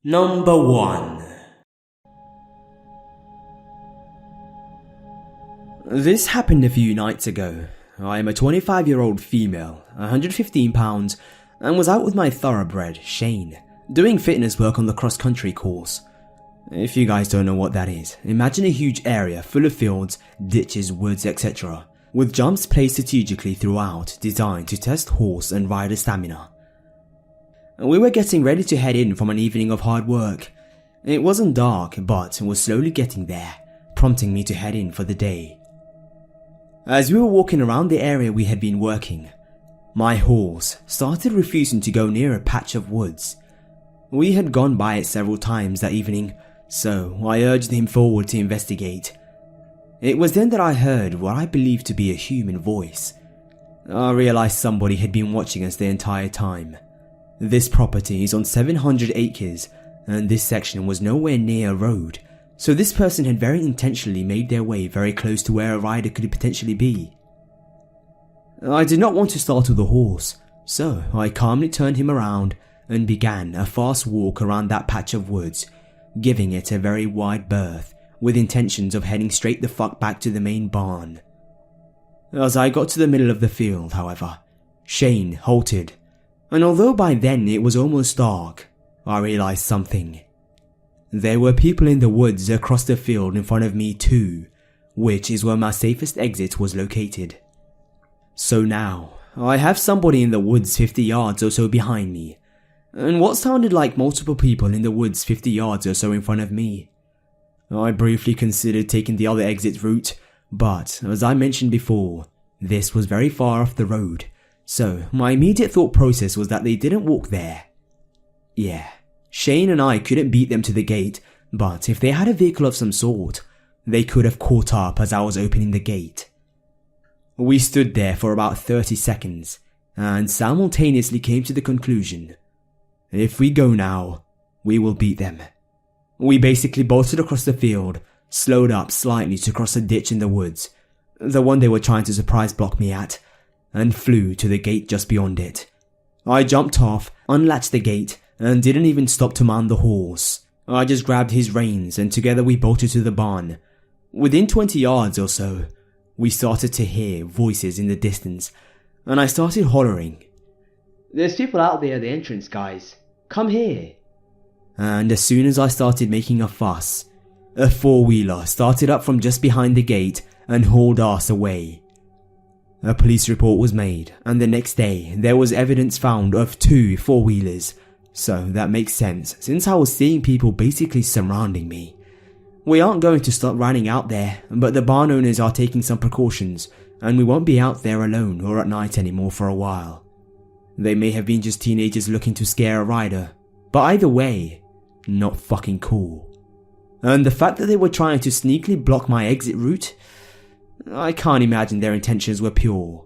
Number 1. This happened a few nights ago. I am a 25-year-old female, 115 pounds, and was out with my thoroughbred, Shane, doing fitness work on the cross-country course. If you guys don't know what that is, imagine a huge area full of fields, ditches, woods, etc., with jumps placed strategically throughout, designed to test horse and rider stamina. We were getting ready to head in from an evening of hard work. It wasn't dark, but was slowly getting there, prompting me to head in for the day. As we were walking around the area we had been working, my horse started refusing to go near a patch of woods. We had gone by it several times that evening, so I urged him forward to investigate. It was then that I heard what I believed to be a human voice. I realized somebody had been watching us the entire time. This property is on 700 acres, and this section was nowhere near a road, so this person had very intentionally made their way very close to where a rider could potentially be. I did not want to startle the horse, so I calmly turned him around and began a fast walk around that patch of woods, giving it a very wide berth, with intentions of heading straight the fuck back to the main barn. As I got to the middle of the field, however, Shane halted, and although by then it was almost dark, I realized something. There were people in the woods across the field in front of me too, which is where my safest exit was located. So now, I have somebody in the woods 50 yards or so behind me, and what sounded like multiple people in the woods 50 yards or so in front of me. I briefly considered taking the other exit route, but as I mentioned before, this was very far off the road, so my immediate thought process was that they didn't walk there. Yeah, Shane and I couldn't beat them to the gate, but if they had a vehicle of some sort, they could have caught up as I was opening the gate. We stood there for about 30 seconds, and simultaneously came to the conclusion, if we go now, we will beat them. We basically bolted across the field, slowed up slightly to cross a ditch in the woods, the one they were trying to surprise block me at, and flew to the gate just beyond it. I jumped off, unlatched the gate, and didn't even stop to mount the horse. I just grabbed his reins and together we bolted to the barn. Within 20 yards or so, we started to hear voices in the distance, and I started hollering, "There's people out there at the entrance, guys. Come here." And as soon as I started making a fuss, a four-wheeler started up from just behind the gate and hauled us away. A police report was made, and the next day there was evidence found of 2 four-wheelers, so that makes sense since I was seeing people basically surrounding me. We aren't going to stop running out there, but the barn owners are taking some precautions, and we won't be out there alone or at night anymore for a while. They may have been just teenagers looking to scare a rider, but either way, not fucking cool. And the fact that they were trying to sneakily block my exit route, I can't imagine their intentions were pure.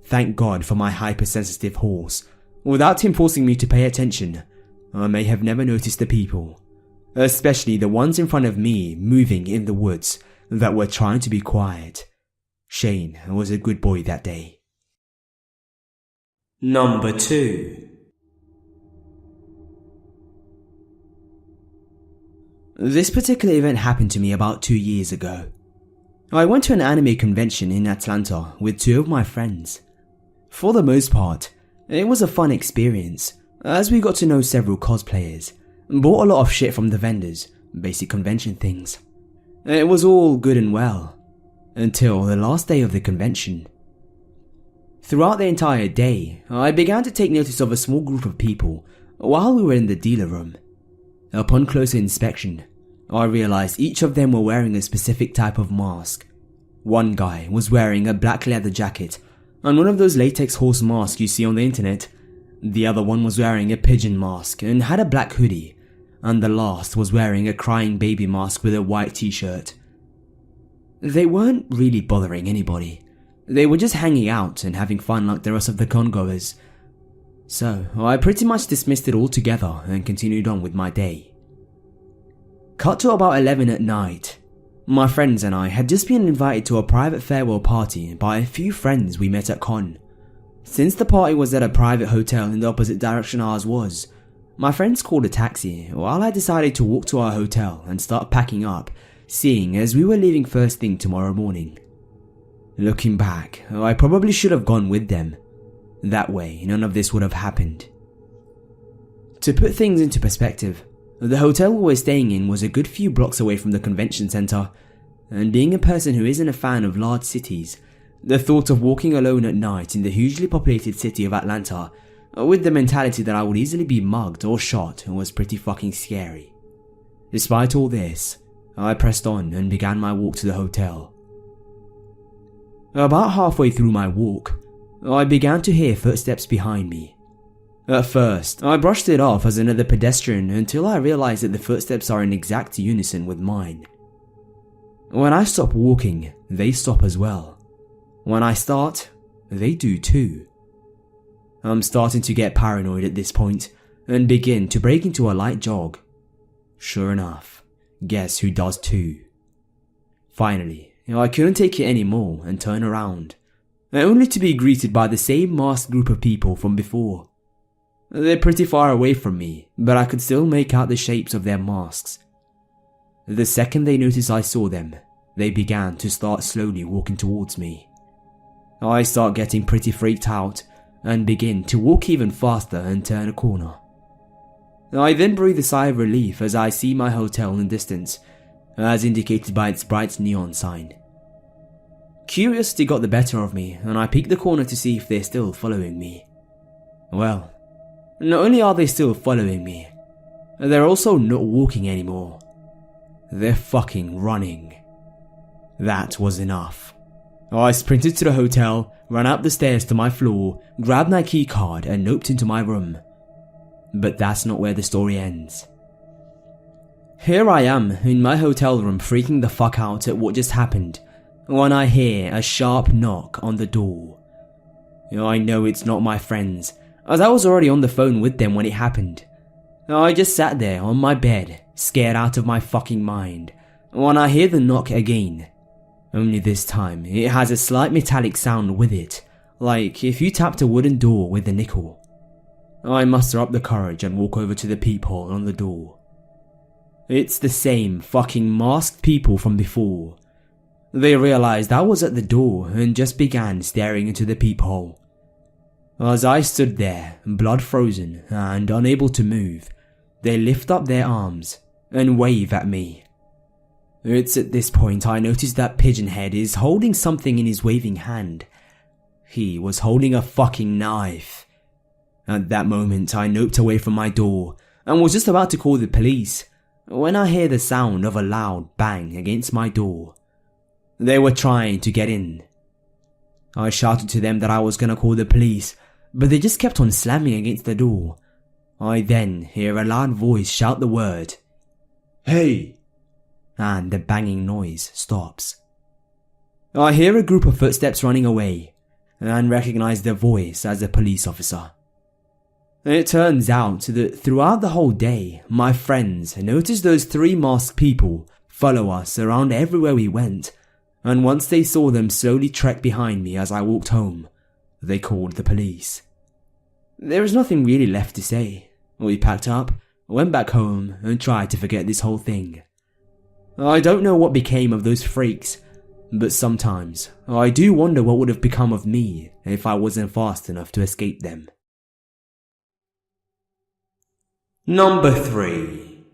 Thank God for my hypersensitive horse. Without him forcing me to pay attention, I may have never noticed the people, especially the ones in front of me moving in the woods that were trying to be quiet. Shane was a good boy that day. Number 2. This particular event happened to me about 2 years ago. I went to an anime convention in Atlanta with 2 of my friends. For the most part, it was a fun experience, as we got to know several cosplayers, and bought a lot of shit from the vendors, basic convention things. It was all good and well, until the last day of the convention. Throughout the entire day, I began to take notice of a small group of people while we were in the dealer room. Upon closer inspection, I realized each of them were wearing a specific type of mask. One guy was wearing a black leather jacket and one of those latex horse masks you see on the internet. The other one was wearing a pigeon mask and had a black hoodie, and the last was wearing a crying baby mask with a white t-shirt. They weren't really bothering anybody. They were just hanging out and having fun like the rest of the congoers. So I pretty much dismissed it all together and continued on with my day. Cut to about 11 at night. My friends and I had just been invited to a private farewell party by a few friends we met at con. Since the party was at a private hotel in the opposite direction ours was, My friends called a taxi while I decided to walk to our hotel and start packing up, seeing as we were leaving first thing tomorrow morning. Looking back, I probably should have gone with them. That way, none of this would have happened. To put things into perspective, the hotel we were staying in was a good few blocks away from the convention center, and being a person who isn't a fan of large cities, the thought of walking alone at night in the hugely populated city of Atlanta with the mentality that I would easily be mugged or shot was pretty fucking scary. Despite all this, I pressed on and began my walk to the hotel. About halfway through my walk, I began to hear footsteps behind me. At first, I brushed it off as another pedestrian until I realized that the footsteps are in exact unison with mine. When I stop walking, they stop as well. When I start, they do too. I'm starting to get paranoid at this point and begin to break into a light jog. Sure enough, guess who does too? Finally, I couldn't take it anymore and turn around, only to be greeted by the same masked group of people from before. They're pretty far away from me, but I could still make out the shapes of their masks. The second they noticed I saw them, they began to start slowly walking towards me. I start getting pretty freaked out and begin to walk even faster and turn a corner. I then breathe a sigh of relief as I see my hotel in the distance, as indicated by its bright neon sign. Curiosity got the better of me and I peek the corner to see if they're still following me. Well, not only are they still following me, they're also not walking anymore. They're fucking running. That was enough. I sprinted to the hotel, ran up the stairs to my floor, grabbed my key card and noped into my room. But that's not where the story ends. Here I am in my hotel room freaking the fuck out at what just happened when I hear a sharp knock on the door. I know it's not my friends, as I was already on the phone with them when it happened. I just sat there on my bed, scared out of my fucking mind, when I hear the knock again. Only this time, it has a slight metallic sound with it, like if you tapped a wooden door with a nickel. I muster up the courage and walk over to the peephole on the door. It's the same fucking masked people from before. They realized I was at the door and just began staring into the peephole. As I stood there, blood frozen and unable to move, they lift up their arms and wave at me. It's at this point I notice that Pigeonhead is holding something in his waving hand. He was holding a fucking knife. At that moment I noped away from my door and was just about to call the police when I hear the sound of a loud bang against my door. They were trying to get in. I shouted to them that I was gonna call the police, but they just kept on slamming against the door. I then hear a loud voice shout the word, "Hey!" and the banging noise stops. I hear a group of footsteps running away and recognize the voice as a police officer. It turns out that throughout the whole day, my friends noticed those 3 masked people follow us around everywhere we went, and once they saw them slowly trek behind me as I walked home, they called the police. There is nothing really left to say. We packed up, went back home, and tried to forget this whole thing. I don't know what became of those freaks, but sometimes I do wonder what would have become of me if I wasn't fast enough to escape them. Number 3.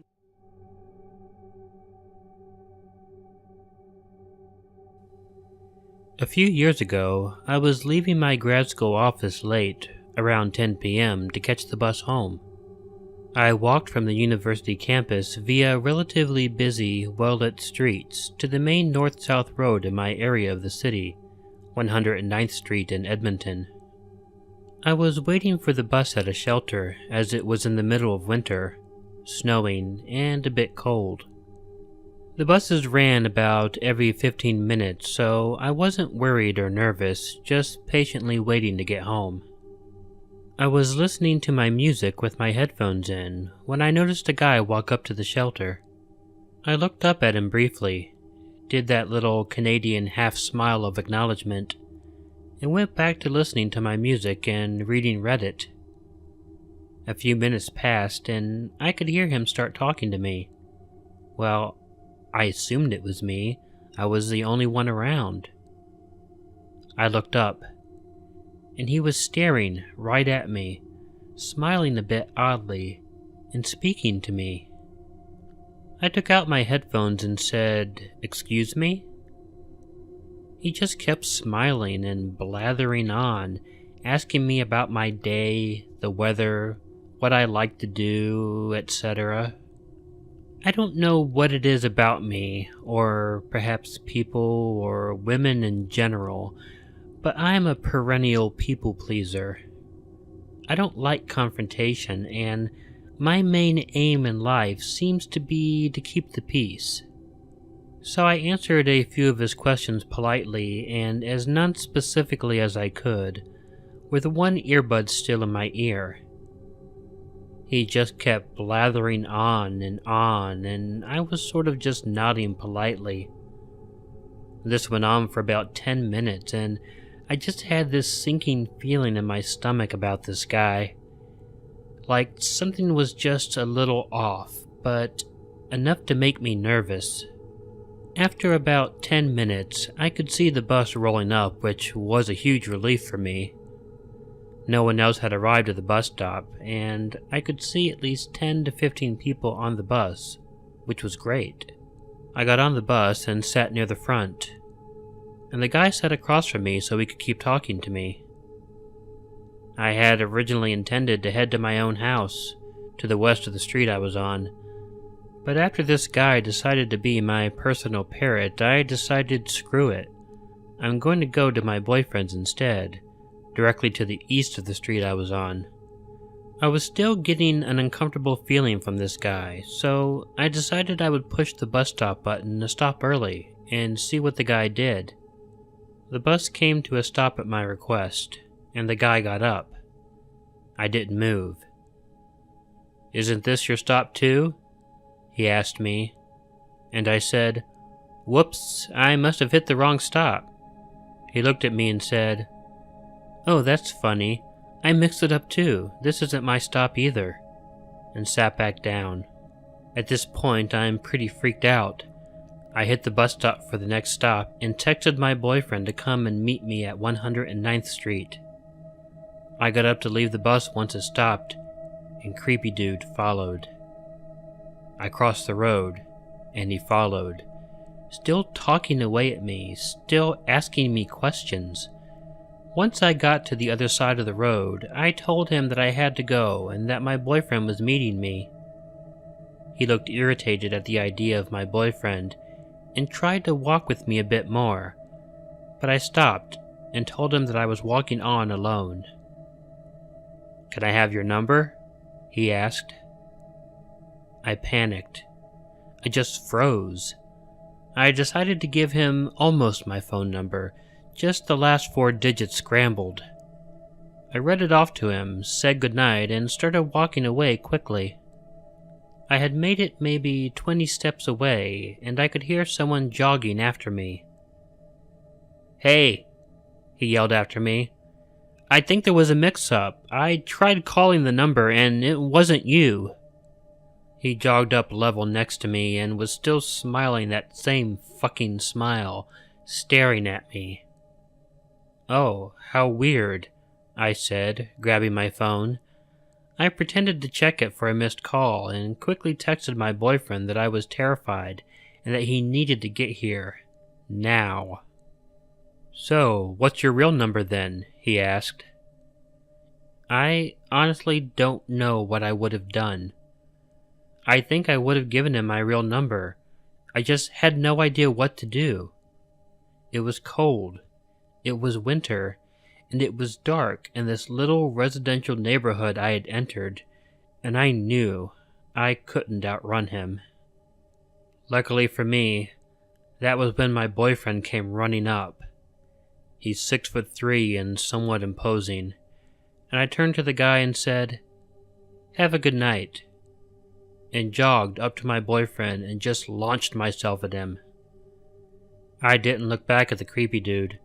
A few years ago, I was leaving my grad school office late, around 10 p.m., to catch the bus home. I walked from the university campus via relatively busy, well-lit streets to the main north-south road in my area of the city, 109th Street in Edmonton. I was waiting for the bus at a shelter as it was in the middle of winter, snowing and a bit cold. The buses ran about every 15 minutes, so I wasn't worried or nervous, just patiently waiting to get home. I was listening to my music with my headphones in when I noticed a guy walk up to the shelter. I looked up at him briefly, did that little Canadian half smile of acknowledgement, and went back to listening to my music and reading Reddit. A few minutes passed, and I could hear him start talking to me. Well, I assumed it was me. I was the only one around. I looked up, and he was staring right at me, smiling a bit oddly, and speaking to me. I took out my headphones and said, "Excuse me?" He just kept smiling and blathering on, asking me about my day, the weather, what I like to do, etc. I don't know what it is about me, or perhaps people or women in general, but I'm a perennial people pleaser. I don't like confrontation, and my main aim in life seems to be to keep the peace. So I answered a few of his questions politely and as non-specifically as I could, with one earbud still in my ear. He just kept blathering on, and I was sort of just nodding politely. This went on for about 10 minutes, and I just had this sinking feeling in my stomach about this guy. Like something was just a little off, but enough to make me nervous. After about 10 minutes, I could see the bus rolling up, which was a huge relief for me. No one else had arrived at the bus stop, and I could see at least 10 to 15 people on the bus, which was great. I got on the bus and sat near the front, and the guy sat across from me so he could keep talking to me. I had originally intended to head to my own house, to the west of the street I was on, but after this guy decided to be my personal parrot, I decided screw it. I'm going to go to my boyfriend's instead, directly to the east of the street I was on. I was still getting an uncomfortable feeling from this guy, so I decided I would push the bus stop button to stop early and see what the guy did. The bus came to a stop at my request, and the guy got up. I didn't move. "Isn't this your stop too?" he asked me, and I said, "Whoops, I must have hit the wrong stop." He looked at me and said, "Oh, that's funny. I mixed it up too. This isn't my stop either," and sat back down. At this point, I'm pretty freaked out. I hit the bus stop for the next stop and texted my boyfriend to come and meet me at 109th Street. I got up to leave the bus once it stopped, and Creepy Dude followed. I crossed the road, and he followed, still talking away at me, still asking me questions. Once I got to the other side of the road, I told him that I had to go and that my boyfriend was meeting me. He looked irritated at the idea of my boyfriend and tried to walk with me a bit more, but I stopped and told him that I was walking on alone. "Can I have your number?" he asked. I panicked. I just froze. I decided to give him almost my phone number, just the last 4 digits scrambled. I read it off to him, said goodnight, and started walking away quickly. I had made it maybe 20 steps away, and I could hear someone jogging after me. "Hey," he yelled after me. "I think there was a mix-up. I tried calling the number, and it wasn't you." He jogged up level next to me and was still smiling that same fucking smile, staring at me. "Oh, how weird," I said, grabbing my phone. I pretended to check it for a missed call and quickly texted my boyfriend that I was terrified and that he needed to get here. Now. "So, what's your real number then?" he asked. I honestly don't know what I would have done. I think I would have given him my real number. I just had no idea what to do. It was cold. It was winter, and it was dark in this little residential neighborhood I had entered, and I knew I couldn't outrun him. Luckily for me, that was when my boyfriend came running up. He's 6'3" and somewhat imposing, and I turned to the guy and said, "Have a good night," and jogged up to my boyfriend and just launched myself at him. I didn't look back at the creepy dude,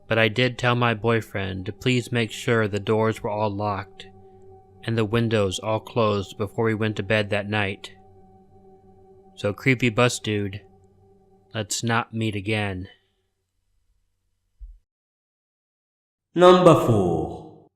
but I did tell my boyfriend to please make sure the doors were all locked, and the windows all closed before we went to bed that night. So creepy bus dude, let's not meet again. Number 4.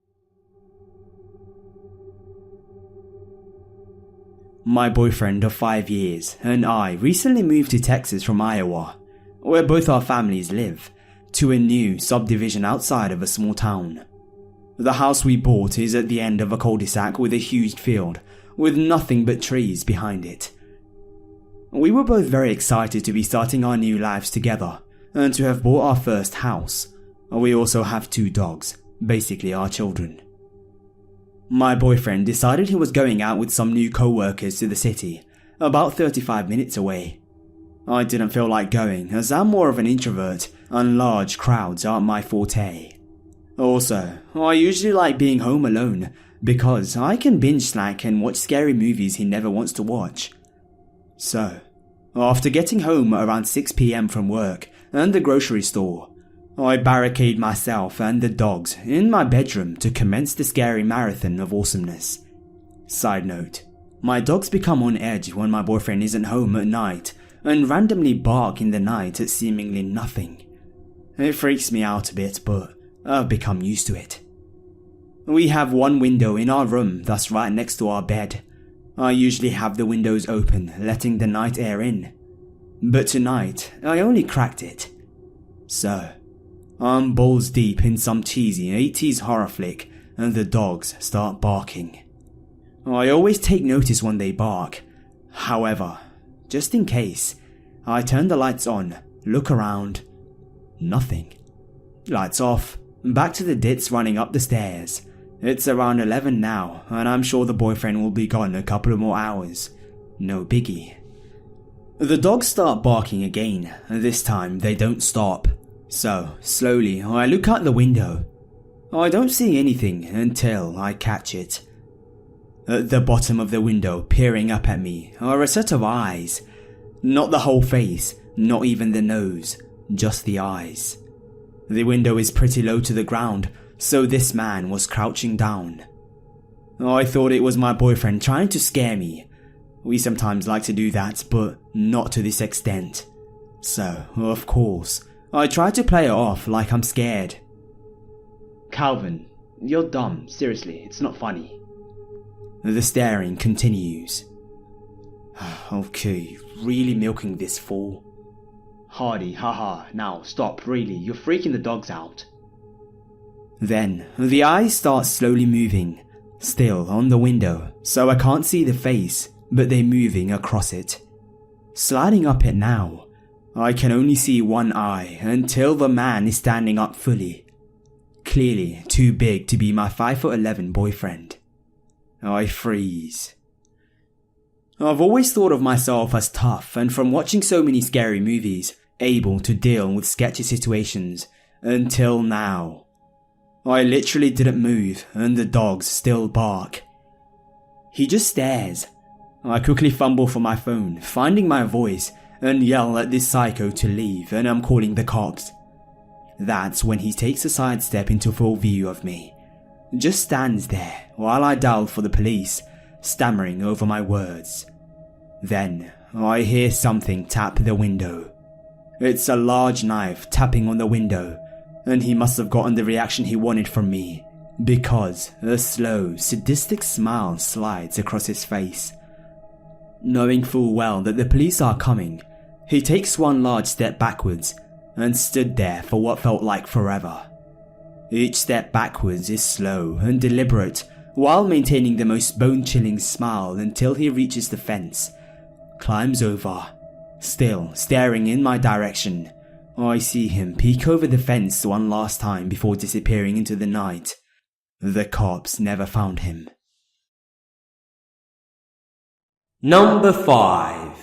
My boyfriend of 5 years and I recently moved to Texas from Iowa, where both our families live, to a new subdivision outside of a small town. The house we bought is at the end of a cul-de-sac with a huge field, with nothing but trees behind it. We were both very excited to be starting our new lives together, and to have bought our first house. We also have 2 dogs, basically our children. My boyfriend decided he was going out with some new co-workers to the city, about 35 minutes away. I didn't feel like going, as I'm more of an introvert, and large crowds aren't my forte. Also, I usually like being home alone, because I can binge snack and watch scary movies he never wants to watch. So, after getting home around 6 PM from work and the grocery store, I barricade myself and the dogs in my bedroom to commence the scary marathon of awesomeness. Side note, my dogs become on edge when my boyfriend isn't home at night and randomly bark in the night at seemingly nothing. It freaks me out a bit, but I've become used to it. We have one window in our room that's right next to our bed. I usually have the windows open, letting the night air in. But tonight, I only cracked it. So, I'm balls deep in some cheesy 80s horror flick and the dogs start barking. I always take notice when they bark. However, just in case, I turn the lights on, look around. Nothing. Lights off, back to the dits running up the stairs. It's around 11 now, and I'm sure the boyfriend will be gone a couple of more hours. No biggie. The dogs start barking again, and this time they don't stop. So, slowly, I look out the window. I don't see anything until I catch it. At the bottom of the window, peering up at me, are a set of eyes. Not the whole face, not even the nose, just the eyes. The window is pretty low to the ground, so this man was crouching down. I thought it was my boyfriend trying to scare me. We sometimes like to do that, but not to this extent. So, of course, I try to play it off like I'm scared. Calvin, you're dumb. Seriously, it's not funny. The staring continues. Okay, really milking this fool. Hardy, haha, now stop, really, you're freaking the dogs out. Then, the eyes start slowly moving, still on the window, so I can't see the face, but they're moving across it. Sliding up it now, I can only see one eye until the man is standing up fully. Clearly too big to be my 5'11" boyfriend. I freeze. I've always thought of myself as tough, and from watching so many scary movies, able to deal with sketchy situations, until now. I literally didn't move, and the dogs still bark. He just stares. I quickly fumble for my phone, finding my voice, and yell at this psycho to leave, and I'm calling the cops. That's when he takes a sidestep into full view of me. Just stands there while I dial for the police, stammering over my words. Then I hear something tap the window. It's a large knife tapping on the window, and he must have gotten the reaction he wanted from me, because a slow, sadistic smile slides across his face. Knowing full well that the police are coming, he takes one large step backwards and stood there for what felt like forever. Each step backwards is slow and deliberate, while maintaining the most bone-chilling smile until he reaches the fence, climbs over, still staring in my direction. I see him peek over the fence one last time before disappearing into the night. The cops never found him. Number 5.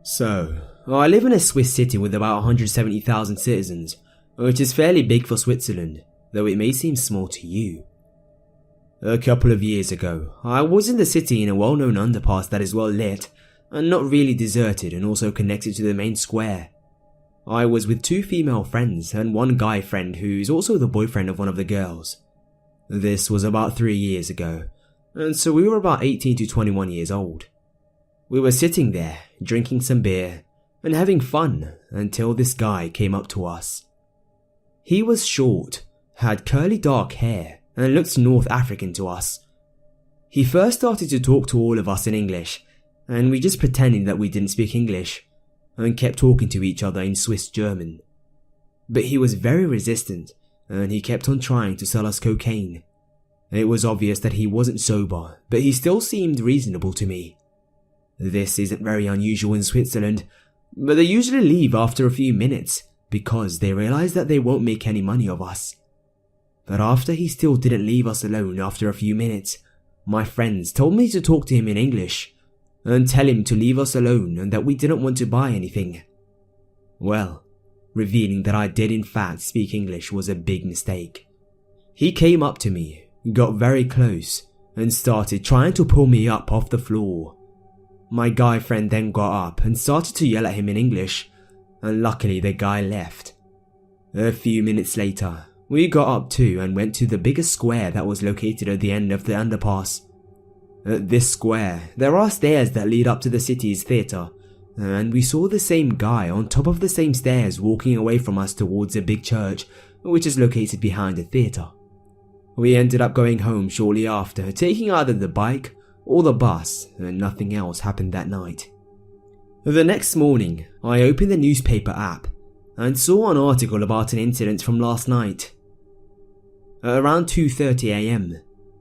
So, I live in a Swiss city with about 170,000 citizens, which is fairly big for Switzerland, though it may seem small to you. A couple of years ago, I was in the city in a well-known underpass that is well lit, and not really deserted and also connected to the main square. I was with 2 female friends and 1 guy friend who's also the boyfriend of one of the girls. This was about 3 years ago, and so we were about 18 to 21 years old. We were sitting there, drinking some beer, and having fun until this guy came up to us. He was short, had curly dark hair, and looked North African to us. He first started to talk to all of us in English, and we just pretended that we didn't speak English, and kept talking to each other in Swiss German. But he was very resistant, and he kept on trying to sell us cocaine. It was obvious that he wasn't sober, but he still seemed reasonable to me. This isn't very unusual in Switzerland, but they usually leave after a few minutes because they realize that they won't make any money of us. But after he still didn't leave us alone after a few minutes, my friends told me to talk to him in English and tell him to leave us alone and that we didn't want to buy anything. Well, revealing that I did in fact speak English was a big mistake. He came up to me, got very close, and started trying to pull me up off the floor. My guy friend then got up and started to yell at him in English, and luckily the guy left. A few minutes later, we got up too and went to the biggest square that was located at the end of the underpass. At this square, there are stairs that lead up to the city's theatre, and we saw the same guy on top of the same stairs walking away from us towards a big church, which is located behind the theatre. We ended up going home shortly after, taking either the bike or the bus, and nothing else happened that night. The next morning, I opened the newspaper app and saw an article about an incident from last night. At around 2:30 AM,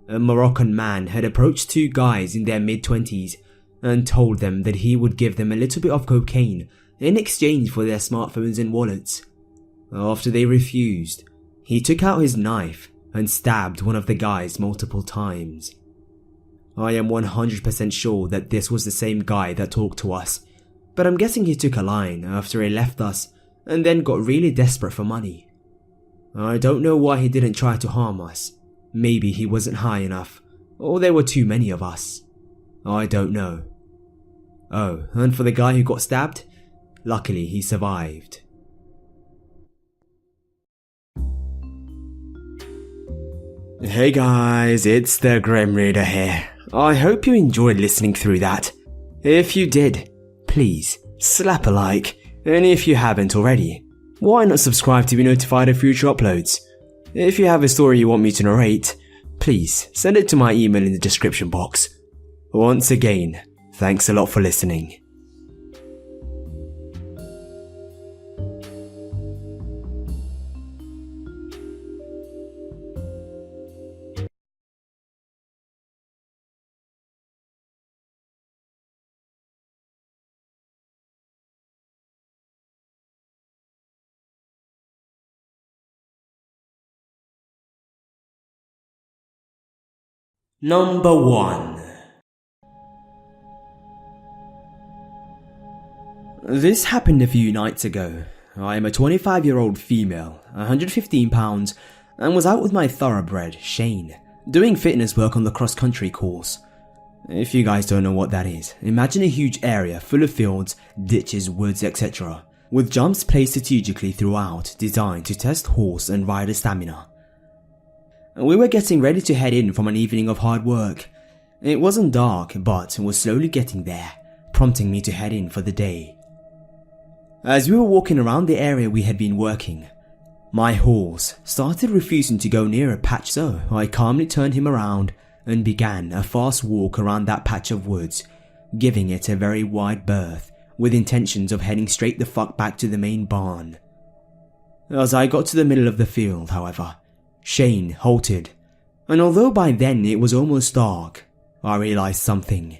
a Moroccan man had approached 2 guys in their mid-20s and told them that he would give them a little bit of cocaine in exchange for their smartphones and wallets. After they refused, he took out his knife and stabbed one of the guys multiple times. I am 100% sure that this was the same guy that talked to us, but I'm guessing he took a line after he left us and then got really desperate for money. I don't know why he didn't try to harm us. Maybe he wasn't high enough, or there were too many of us. I don't know. Oh, and for the guy who got stabbed, luckily he survived. Hey guys, it's the Grim Reader here. I hope you enjoyed listening through that. If you did, please slap a like, and if you haven't already, why not subscribe to be notified of future uploads? If you have a story you want me to narrate, please send it to my email in the description box. Once again, thanks a lot for listening. Number 1. This happened a few nights ago. I am a 25-year-old female, 115 pounds, and was out with my thoroughbred, Shane, doing fitness work on the cross-country course. If you guys don't know what that is, imagine a huge area full of fields, ditches, woods, etc., with jumps placed strategically throughout, designed to test horse and rider stamina. We were getting ready to head in from an evening of hard work. It wasn't dark, but was slowly getting there, prompting me to head in for the day. As we were walking around the area we had been working, my horse started refusing to go near a patch, so I calmly turned him around and began a fast walk around that patch of woods, giving it a very wide berth, with intentions of heading straight the fuck back to the main barn. As I got to the middle of the field, however, Shane halted, and although by then it was almost dark, I realized something.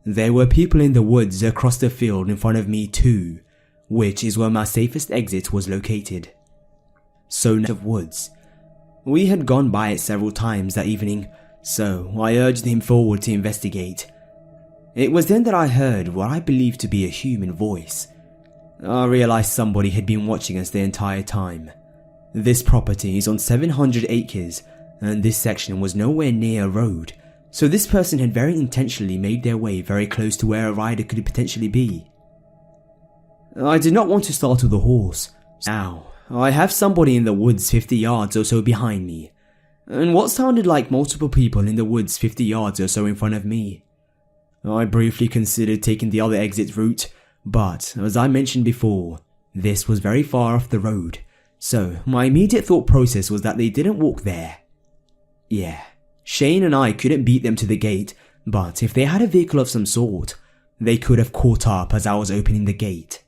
There were people in the woods across the field in front of me too, which is where my safest exit was located. So of woods. We had gone by it several times that evening, so I urged him forward to investigate. It was then that I heard what I believed to be a human voice. I realized somebody had been watching us the entire time. This property is on 700 acres, and this section was nowhere near a road, so this person had very intentionally made their way very close to where a rider could potentially be. I did not want to startle the horse. Now, I have somebody in the woods 50 yards or so behind me, and what sounded like multiple people in the woods 50 yards or so in front of me. I briefly considered taking the other exit route, but as I mentioned before, this was very far off the road, so my immediate thought process was that they didn't walk there. Yeah, Shane and I couldn't beat them to the gate, but if they had a vehicle of some sort, they could have caught up as I was opening the gate.